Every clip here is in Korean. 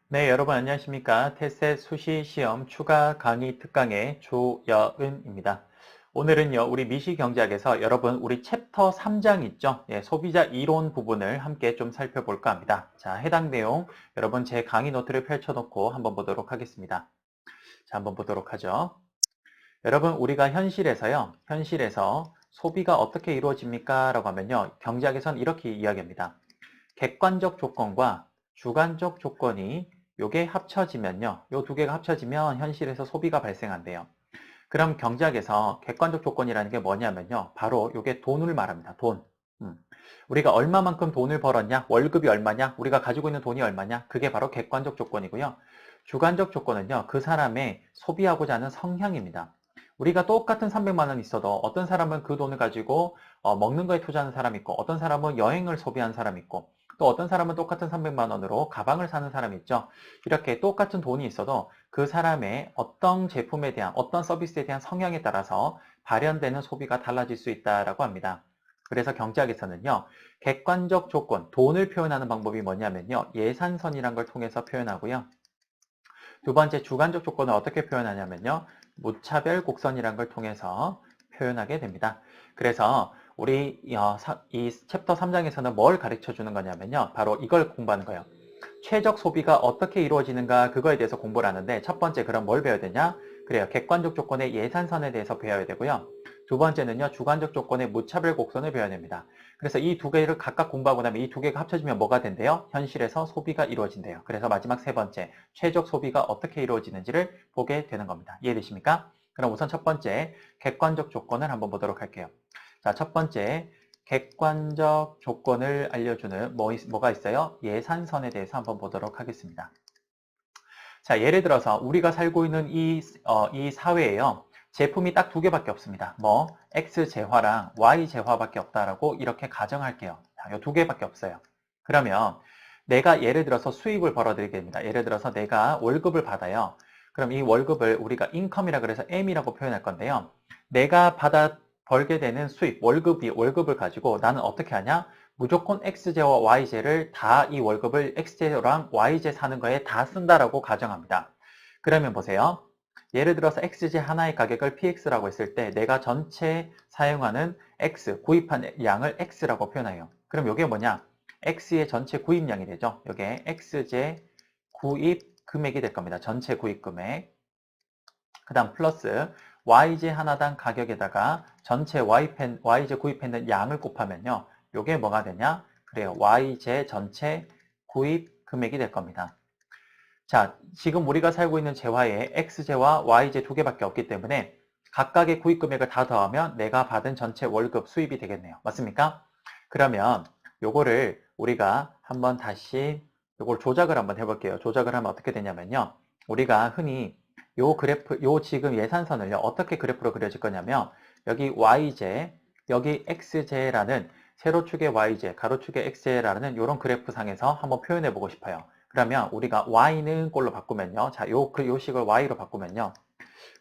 네, 여러분 안녕하십니까? 테셋 수시 시험 추가 강의 특강의 조여은입니다. 오늘은요, 우리 미시경제학에서 여러분 우리 챕터 3장 있죠? 예, 소비자 이론 부분을 함께 좀 살펴볼까 합니다. 자, 해당 내용 여러분 제 강의 노트를 펼쳐놓고 한번 보도록 하겠습니다. 자, 한번 보도록 하죠. 여러분 우리가 현실에서 소비가 어떻게 이루어집니까? 라고 하면요, 경제학에서는 이렇게 이야기합니다. 객관적 조건과 주관적 조건이 요게 합쳐지면요. 요 두 개가 합쳐지면 현실에서 소비가 발생한대요. 그럼 경제학에서 객관적 조건이라는 게 뭐냐면요. 바로 요게 돈을 말합니다. 돈. 음. 우리가 얼마만큼 돈을 벌었냐? 월급이 얼마냐? 우리가 가지고 있는 돈이 얼마냐? 그게 바로 객관적 조건이고요. 주관적 조건은요. 그 사람의 소비하고자 하는 성향입니다. 우리가 똑같은 300만 원 있어도 어떤 사람은 그 돈을 가지고 먹는 거에 투자하는 사람이 있고 어떤 사람은 여행을 소비하는 사람이 있고 또 어떤 사람은 똑같은 300만 원으로 가방을 사는 사람이 있죠. 이렇게 똑같은 돈이 있어도 그 사람의 어떤 제품에 대한 어떤 서비스에 대한 성향에 따라서 발현되는 소비가 달라질 수 있다라고 합니다. 그래서 경제학에서는요, 객관적 조건, 돈을 표현하는 방법이 뭐냐면요, 예산선이란 걸 통해서 표현하고요. 두 번째 주관적 조건을 어떻게 표현하냐면요, 무차별 곡선이란 걸 통해서 표현하게 됩니다. 그래서 우리 이 챕터 3장에서는 뭘 가르쳐 주는 거냐면요, 바로 이걸 공부하는 거예요. 최적 소비가 어떻게 이루어지는가 그거에 대해서 공부를 하는데 첫 번째 그럼 뭘 배워야 되냐? 그래요. 객관적 조건의 예산선에 대해서 배워야 되고요. 두 번째는요. 주관적 조건의 무차별 곡선을 배워야 됩니다. 그래서 이 두 개를 각각 공부하고 나면 이 두 개가 합쳐지면 뭐가 된대요? 현실에서 소비가 이루어진대요. 그래서 마지막 세 번째, 최적 소비가 어떻게 이루어지는지를 보게 되는 겁니다. 이해되십니까? 그럼 우선 첫 번째, 객관적 조건을 한번 보도록 할게요. 자, 첫 번째, 객관적 조건을 알려주는 뭐가 있어요? 예산선에 대해서 한번 보도록 하겠습니다. 자, 예를 들어서 우리가 살고 있는 이 사회에요. 제품이 딱 두 개밖에 없습니다. 뭐 X 재화랑 Y 재화밖에 없다라고 이렇게 가정할게요. 자, 이 두 개밖에 없어요. 그러면 내가 예를 들어서 수입을 벌어들이게 됩니다. 예를 들어서 내가 월급을 받아요. 그럼 이 월급을 우리가 인컴이라 그래서 M이라고 표현할 건데요. 내가 받아 벌게 되는 수입, 월급을 가지고 나는 어떻게 하냐? 무조건 X제와 Y제를 다 이 월급을 X제랑 Y제 사는 거에 다 쓴다라고 가정합니다. 그러면 보세요. 예를 들어서 X제 하나의 가격을 PX라고 했을 때 내가 전체 사용하는 X, 구입한 양을 X라고 표현해요. 그럼 이게 뭐냐? X의 전체 구입량이 되죠. 이게 X제 구입 금액이 될 겁니다. 전체 구입 금액. 그 다음 플러스 YJ 하나당 가격에다가 전체 YJ 구입했는 양을 곱하면요. 요게 뭐가 되냐? 그래요. YJ 전체 구입 금액이 될 겁니다. 자, 지금 우리가 살고 있는 재화에 X재와 Y재 두 개밖에 없기 때문에 각각의 구입 금액을 다 더하면 내가 받은 전체 월급 수입이 되겠네요. 맞습니까? 그러면 요거를 우리가 한번 다시 요걸 조작을 한번 해볼게요. 조작을 하면 어떻게 되냐면요. 우리가 흔히 요 그래프, 요 지금 예산선을요. 어떻게 그래프로 그려질 거냐면 여기 Y제, 여기 X제라는 세로축의 Y제, 가로축의 X제라는 이런 그래프 상에서 한번 표현해 보고 싶어요. 그러면 우리가 y는 꼴로 바꾸면요. 자, 요 식을 y로 바꾸면요.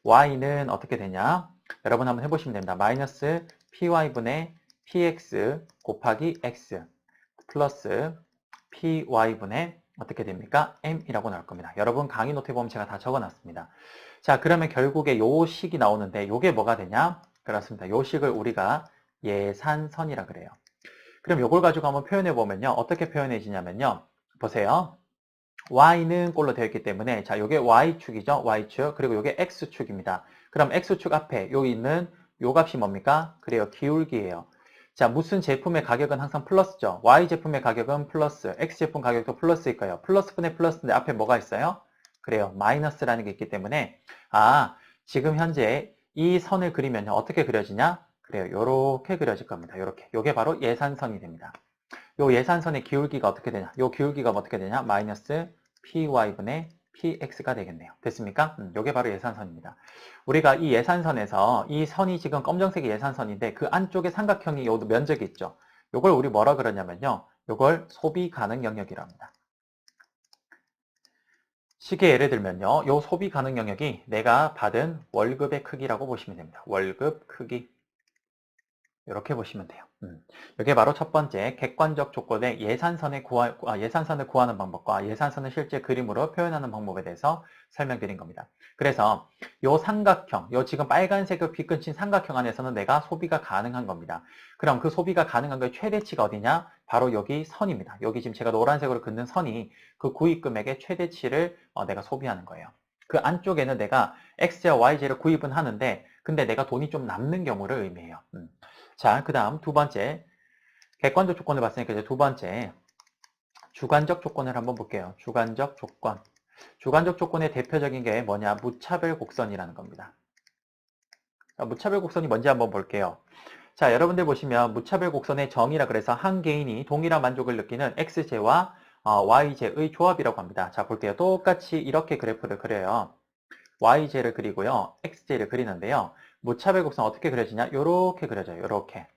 y는 어떻게 되냐? 여러분 한번 해보시면 됩니다. 마이너스 py분의 px 곱하기 x 플러스 py분의 어떻게 됩니까? m이라고 나올 겁니다. 여러분 강의 노트에 보면 제가 다 적어놨습니다. 자, 그러면 결국에 요 식이 나오는데 요게 뭐가 되냐? 그렇습니다. 요 식을 우리가 예산선이라 그래요. 그럼 요걸 가지고 한번 표현해 보면요. 어떻게 표현해지냐면요. 보세요. y는 꼴로 되어 있기 때문에 자, 요게 y축이죠. y축. 그리고 요게 x축입니다. 그럼 x축 앞에 여기 있는 요 값이 뭡니까? 그래요. 기울기예요. 자, 무슨 제품의 가격은 항상 플러스죠. y 제품의 가격은 플러스, x 제품 가격도 플러스일 거예요. 플러스분의 플러스인데 앞에 뭐가 있어요? 그래요. 마이너스라는 게 있기 때문에 지금 현재 이 선을 그리면 어떻게 그려지냐? 그래요. 요렇게 그려질 겁니다. 요렇게. 요게 바로 예산선이 됩니다. 요 예산선의 기울기가 어떻게 되냐? 요 기울기가 어떻게 되냐? 마이너스 py분의 px가 되겠네요. 됐습니까? 요게 바로 예산선입니다. 우리가 이 예산선에서 이 선이 지금 검정색이 예산선인데 그 안쪽에 삼각형이 요 면적이 있죠. 요걸 우리 뭐라 그러냐면요. 요걸 소비 가능 영역이라 합니다. 쉽게 예를 들면요. 요 소비 가능 영역이 내가 받은 월급의 크기라고 보시면 됩니다. 월급 크기. 이렇게 보시면 돼요. 이게 바로 첫 번째 객관적 조건의 예산선을 구하는 방법과 예산선을 실제 그림으로 표현하는 방법에 대해서 설명드린 겁니다. 그래서 요 삼각형, 요 지금 빨간색으로 빗근친 삼각형 안에서는 내가 소비가 가능한 겁니다. 그럼 그 소비가 가능한 거의 최대치가 어디냐? 바로 여기 선입니다. 여기 지금 제가 노란색으로 긋는 선이 그 구입 금액의 최대치를 내가 소비하는 거예요. 그 안쪽에는 내가 X와 YZ를 구입은 하는데 근데 내가 돈이 좀 남는 경우를 의미해요. 자, 그 다음 두 번째, 객관적 조건을 봤으니까 이제 두 번째, 주관적 조건을 한번 볼게요. 주관적 조건. 주관적 조건의 대표적인 게 뭐냐? 무차별 곡선이라는 겁니다. 자, 무차별 곡선이 뭔지 한번 볼게요. 자, 여러분들 보시면 무차별 곡선의 정의라 그래서 한 개인이 동일한 만족을 느끼는 XJ와 YJ의 조합이라고 합니다. 자, 볼게요. 똑같이 이렇게 그래프를 그려요. YJ를 그리고요. XJ를 그리는데요. 무차별 곡선 어떻게 그려지냐? 요렇게 그려져요. 요렇게.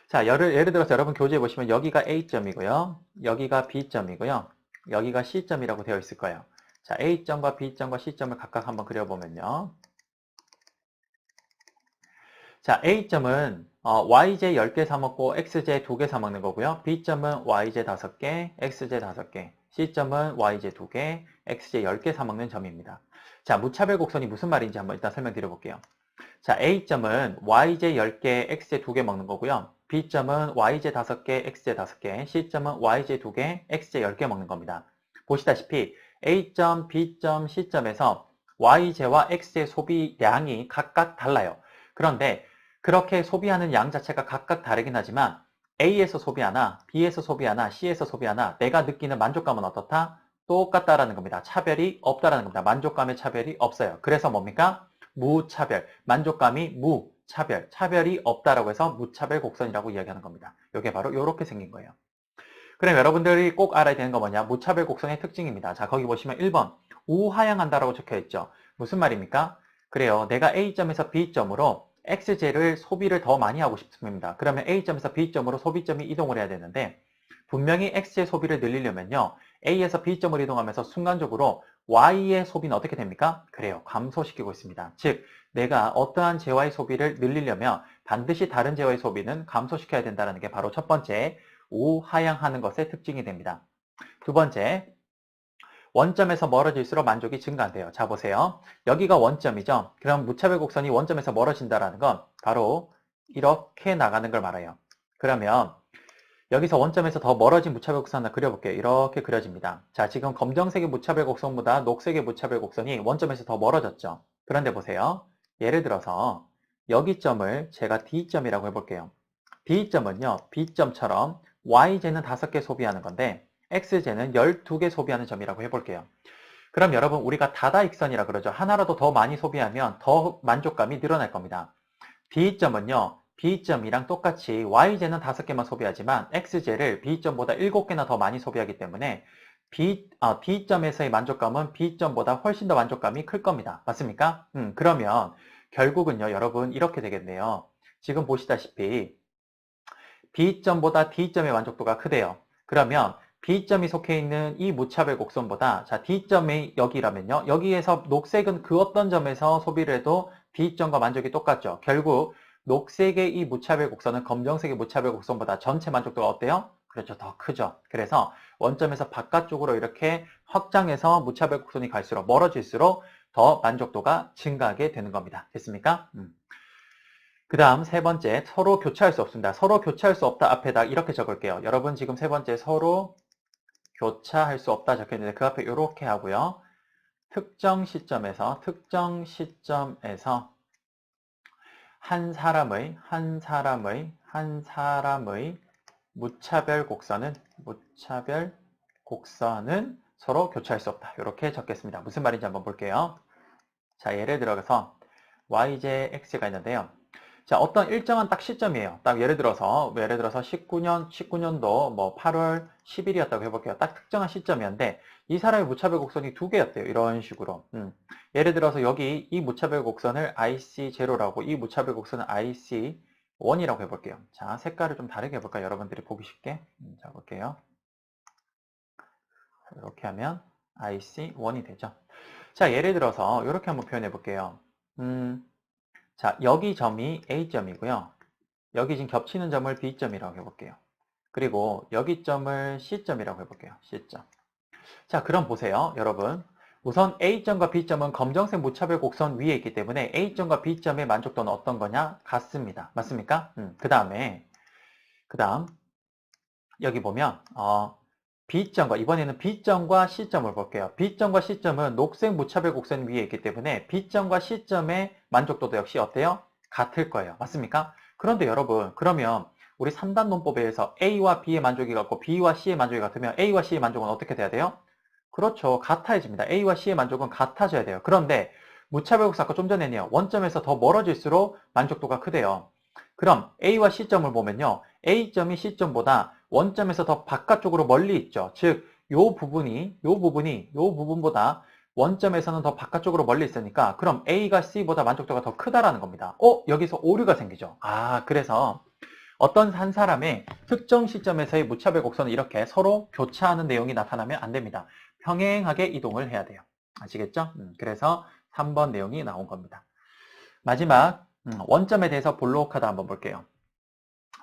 자, 예를 들어서 여러분 교재에 보시면 여기가 A점이고요. 여기가 B점이고요. 여기가 C점이라고 되어 있을 거예요. 자, A점과 B점과 C점을 각각 한번 그려보면요. 자, A점은 YJ 10개 사먹고 XJ 2개 사먹는 거고요. B점은 YJ 5개, XJ 5개, C점은 YJ 2개, XJ 10개 사먹는 점입니다. 자, 무차별 곡선이 무슨 말인지 한번 일단 설명드려 볼게요. 자, A점은 YJ 10개, XJ 2개 먹는 거고요. B점은 YJ 5개, XJ 5개, C점은 YJ 2개, XJ 10개 먹는 겁니다. 보시다시피 A점, B점, C점에서 YJ와 X의 소비량이 각각 달라요. 그런데 그렇게 소비하는 양 자체가 각각 다르긴 하지만 A에서 소비하나, B에서 소비하나, C에서 소비하나 내가 느끼는 만족감은 어떻다? 똑같다라는 겁니다. 차별이 없다라는 겁니다. 만족감의 차별이 없어요. 그래서 뭡니까? 무차별, 만족감이 무차별, 차별이 없다라고 해서 무차별 곡선이라고 이야기하는 겁니다. 이게 바로 이렇게 생긴 거예요. 그럼 여러분들이 꼭 알아야 되는 거 뭐냐? 무차별 곡선의 특징입니다. 자, 거기 보시면 1번 우하향한다라고 적혀 있죠. 무슨 말입니까? 그래요. 내가 A점에서 B점으로 XJ를 소비를 더 많이 하고 싶습니다. 그러면 A점에서 B점으로 소비점이 이동을 해야 되는데 분명히 X의 소비를 늘리려면요. A에서 B점을 이동하면서 순간적으로 Y의 소비는 어떻게 됩니까? 그래요. 감소시키고 있습니다. 즉, 내가 어떠한 재화의 소비를 늘리려면 반드시 다른 재화의 소비는 감소시켜야 된다는 게 바로 첫 번째, 우하향하는 것의 특징이 됩니다. 두 번째, 원점에서 멀어질수록 만족이 증가한대요. 자, 보세요. 여기가 원점이죠. 그럼 무차별 곡선이 원점에서 멀어진다는 건 바로 이렇게 나가는 걸 말해요. 그러면 여기서 원점에서 더 멀어진 무차별 곡선 하나 그려볼게요. 이렇게 그려집니다. 자, 지금 검정색의 무차별 곡선보다 녹색의 무차별 곡선이 원점에서 더 멀어졌죠. 그런데 보세요. 예를 들어서 여기 점을 제가 D점이라고 해볼게요. D점은요, B점처럼 YJ는 5개 소비하는 건데 XJ는 12개 소비하는 점이라고 해볼게요. 그럼 여러분 우리가 다다익선이라 그러죠. 하나라도 더 많이 소비하면 더 만족감이 늘어날 겁니다. B점은요, B점이랑 똑같이 YJ는 5개만 소비하지만 XJ를 B점보다 7개나 더 많이 소비하기 때문에 D점에서의 만족감은 B점보다 훨씬 더 만족감이 클 겁니다. 맞습니까? 그러면 결국은요, 여러분 이렇게 되겠네요. 지금 보시다시피 B점보다 D점의 만족도가 크대요. 그러면 B점이 속해 있는 이 무차별 곡선보다 자 D점이 여기라면요. 여기에서 녹색은 그 어떤 점에서 소비를 해도 D점과 만족이 똑같죠. 결국 녹색의 이 무차별 곡선은 검정색의 무차별 곡선보다 전체 만족도가 어때요? 그렇죠. 더 크죠. 그래서 원점에서 바깥쪽으로 이렇게 확장해서 무차별 곡선이 갈수록 멀어질수록 더 만족도가 증가하게 되는 겁니다. 됐습니까? 그 다음 세 번째, 서로 교차할 수 없습니다. 서로 교차할 수 없다 앞에다 이렇게 적을게요. 여러분 지금 세 번째 서로 교차할 수 없다 적혀있는데 그 앞에 이렇게 하고요. 특정 시점에서 한 사람의 무차별 곡선은 서로 교차할 수 없다. 이렇게 적겠습니다. 무슨 말인지 한번 볼게요. 자, 예를 들어서 YJ X가 있는데요. 자, 어떤 일정한 딱 시점이에요. 딱 예를 들어서 19년도 뭐 8월 10일이었다고 해볼게요. 딱 특정한 시점이었는데 이 사람의 무차별 곡선이 두 개였대요. 이런 식으로. 예를 들어서 여기 이 무차별 곡선을 IC0라고 이 무차별 곡선을 IC1이라고 해볼게요. 자, 색깔을 좀 다르게 해볼까요? 여러분들이 보기 쉽게. 자, 볼게요. 이렇게 하면 IC1이 되죠. 자, 예를 들어서 이렇게 한번 표현해 볼게요. 자, 여기 점이 A점이고요. 여기 지금 겹치는 점을 B점이라고 해볼게요. 그리고 여기 점을 C점이라고 해볼게요. C점. 자, 그럼 보세요, 여러분. 우선 A점과 B점은 검정색 무차별 곡선 위에 있기 때문에 A점과 B점의 만족도는 어떤 거냐? 같습니다. 맞습니까? 그 다음, 여기 보면, B점과, 이번에는 B점과 C점을 볼게요. B점과 C점은 녹색 무차별 곡선 위에 있기 때문에 B점과 C점의 만족도도 역시 어때요? 같을 거예요. 맞습니까? 그런데 여러분, 그러면 우리 3단 논법에 의해서 A와 B의 만족이 같고 B와 C의 만족이 같으면 A와 C의 만족은 어떻게 돼야 돼요? 그렇죠. 같아집니다. A와 C의 만족은 같아져야 돼요. 그런데 무차별 곡선 아까 좀 전에 했네요. 원점에서 더 멀어질수록 만족도가 크대요. 그럼 A와 C점을 보면요. A점이 C점보다 원점에서 더 바깥쪽으로 멀리 있죠. 즉, 요 부분보다 원점에서는 더 바깥쪽으로 멀리 있으니까 그럼 A가 C보다 만족도가 더 크다라는 겁니다. 여기서 오류가 생기죠. 그래서 어떤 한 사람의 특정 시점에서의 무차별 곡선은 이렇게 서로 교차하는 내용이 나타나면 안 됩니다. 평행하게 이동을 해야 돼요. 아시겠죠? 그래서 3번 내용이 나온 겁니다. 마지막 원점에 대해서 볼록하다 한번 볼게요.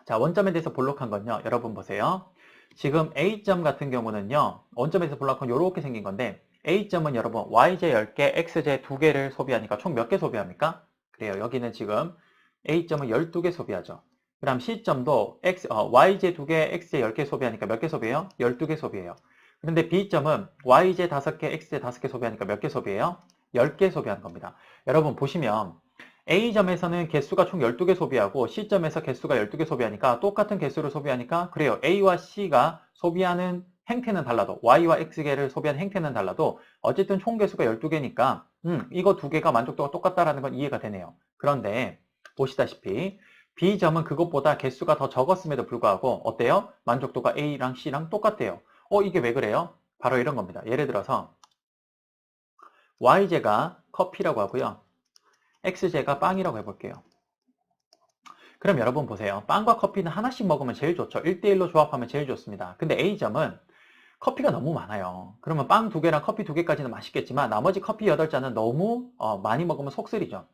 자, 원점에 대해서 볼록한 건요. 여러분 보세요. 지금 A점 같은 경우는요. 원점에서 볼록한 건 이렇게 생긴 건데 A점은 여러분 YJ 10개, XJ 2개를 소비하니까 총 몇 개 소비합니까? 그래요. 여기는 지금 A점은 12개 소비하죠. 그럼 C점도 YJ 2개, XJ 10개 소비하니까 몇 개 소비해요? 12개 소비해요. 그런데 B점은 YJ 5개, XJ 5개 소비하니까 몇 개 소비해요? 10개 소비하는 겁니다. 여러분 보시면 A점에서는 개수가 총 12개 소비하고 C점에서 개수가 12개 소비하니까 똑같은 개수를 소비하니까 그래요. A와 C가 소비하는 행태는 달라도 Y와 X개를 소비하는 행태는 달라도 어쨌든 총 개수가 12개니까 이거 두 개가 만족도가 똑같다라는 건 이해가 되네요. 그런데 보시다시피 B점은 그것보다 개수가 더 적었음에도 불구하고 어때요? 만족도가 A랑 C랑 똑같대요. 이게 왜 그래요? 바로 이런 겁니다. 예를 들어서 Y제가 커피라고 하고요. X제가 빵이라고 해볼게요. 그럼 여러분 보세요. 빵과 커피는 하나씩 먹으면 제일 좋죠. 1대1로 조합하면 제일 좋습니다. 근데 A점은 커피가 너무 많아요. 그러면 빵 2개랑 커피 2개까지는 맛있겠지만 나머지 커피 8잔은 너무 많이 먹으면 속쓰리죠.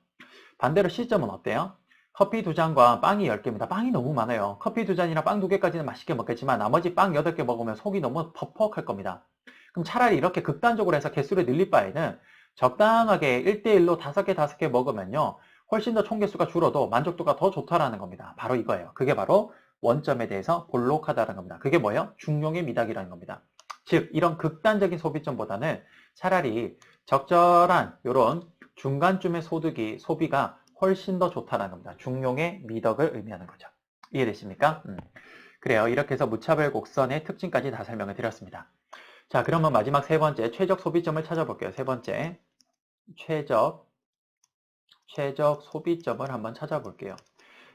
반대로 C점은 어때요? 커피 2잔과 빵이 10개입니다. 빵이 너무 많아요. 커피 2잔이랑 빵 2개까지는 맛있게 먹겠지만 나머지 빵 8개 먹으면 속이 너무 퍽퍽할 겁니다. 그럼 차라리 이렇게 극단적으로 해서 개수를 늘릴 바에는 적당하게 1대1로 5개 먹으면요. 훨씬 더 총개수가 줄어도 만족도가 더 좋다라는 겁니다. 바로 이거예요. 그게 바로 원점에 대해서 볼록하다는 겁니다. 그게 뭐예요? 중용의 미덕이라는 겁니다. 즉 이런 극단적인 소비점보다는 차라리 적절한 이런 중간쯤의 소비가 훨씬 더 좋다는 겁니다. 중용의 미덕을 의미하는 거죠. 이해되십니까? 그래요. 이렇게 해서 무차별 곡선의 특징까지 다 설명을 드렸습니다. 자, 그러면 마지막 세 번째 최적 소비점을 찾아볼게요. 세 번째 최적 소비점을 한번 찾아볼게요.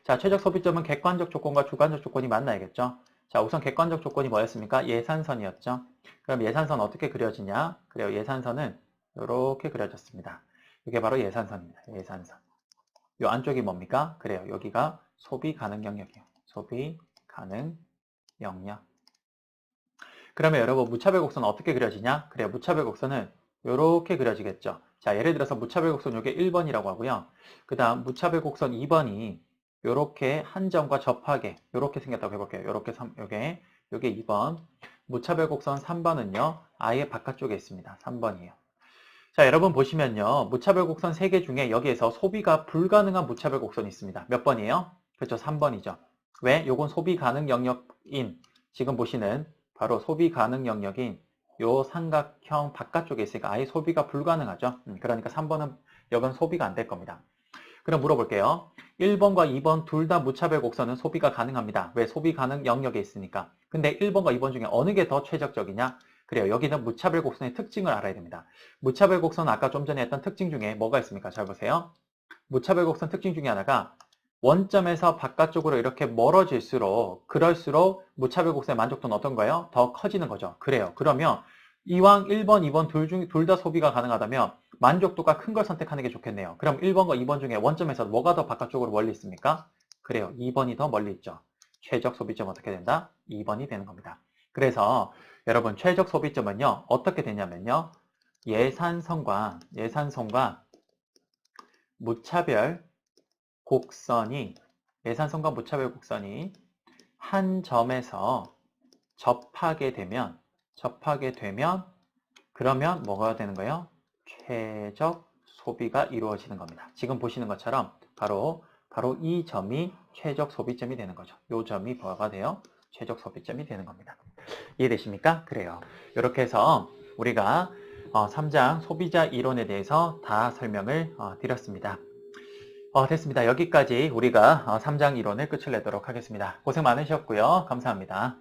자, 최적 소비점은 객관적 조건과 주관적 조건이 만나야겠죠. 자, 우선 객관적 조건이 뭐였습니까? 예산선이었죠. 그럼 예산선 어떻게 그려지냐? 그래요. 예산선은 이렇게 그려졌습니다. 이게 바로 예산선입니다. 예산선. 이 안쪽이 뭡니까? 그래요. 여기가 소비 가능 영역이에요. 소비 가능 영역. 그러면 여러분 무차별 곡선은 어떻게 그려지냐? 그래요. 무차별 곡선은 이렇게 그려지겠죠. 자, 예를 들어서 무차별 곡선 이게 1번이라고 하고요. 그 다음 무차별 곡선 2번이 이렇게 한 점과 접하게 이렇게 생겼다고 해볼게요. 요게 2번. 무차별 곡선 3번은요. 아예 바깥쪽에 있습니다. 3번이에요. 자, 여러분 보시면요. 무차별 곡선 3개 중에 여기에서 소비가 불가능한 무차별 곡선이 있습니다. 몇 번이에요? 그렇죠. 3번이죠. 왜? 요건 소비 가능 영역인 지금 보시는 바로 소비 가능 영역인 요 삼각형 바깥쪽에 있으니까 아예 소비가 불가능하죠. 그러니까 3번은 여건 소비가 안 될 겁니다. 그럼 물어볼게요. 1번과 2번 둘 다 무차별 곡선은 소비가 가능합니다. 왜? 소비 가능 영역에 있으니까. 근데 1번과 2번 중에 어느 게 더 최적적이냐? 그래요. 여기는 무차별 곡선의 특징을 알아야 됩니다. 무차별 곡선은 아까 좀 전에 했던 특징 중에 뭐가 있습니까? 잘 보세요. 무차별 곡선 특징 중에 하나가 원점에서 바깥쪽으로 이렇게 멀어질수록 그럴수록 무차별 곡선의 만족도는 어떤 거예요? 더 커지는 거죠. 그래요. 그러면 이왕 1번, 2번 둘 다 소비가 가능하다면 만족도가 큰 걸 선택하는 게 좋겠네요. 그럼 1번과 2번 중에 원점에서 뭐가 더 바깥쪽으로 멀리 있습니까? 그래요. 2번이 더 멀리 있죠. 최적 소비점 어떻게 된다? 2번이 되는 겁니다. 그래서 여러분 최적 소비점은요. 어떻게 되냐면요. 예산선과 무차별 곡선이 예산선과 무차별 곡선이 한 점에서 접하게 되면 그러면 뭐가 되는 거예요? 최적 소비가 이루어지는 겁니다. 지금 보시는 것처럼 바로 이 점이 최적 소비점이 되는 거죠. 이 점이 뭐가 돼요? 최적 소비점이 되는 겁니다. 이해되십니까? 그래요. 이렇게 해서 우리가 3장 소비자 이론에 대해서 다 설명을 드렸습니다. 됐습니다. 여기까지 우리가 3장 이론을 끝을 내도록 하겠습니다. 고생 많으셨고요. 감사합니다.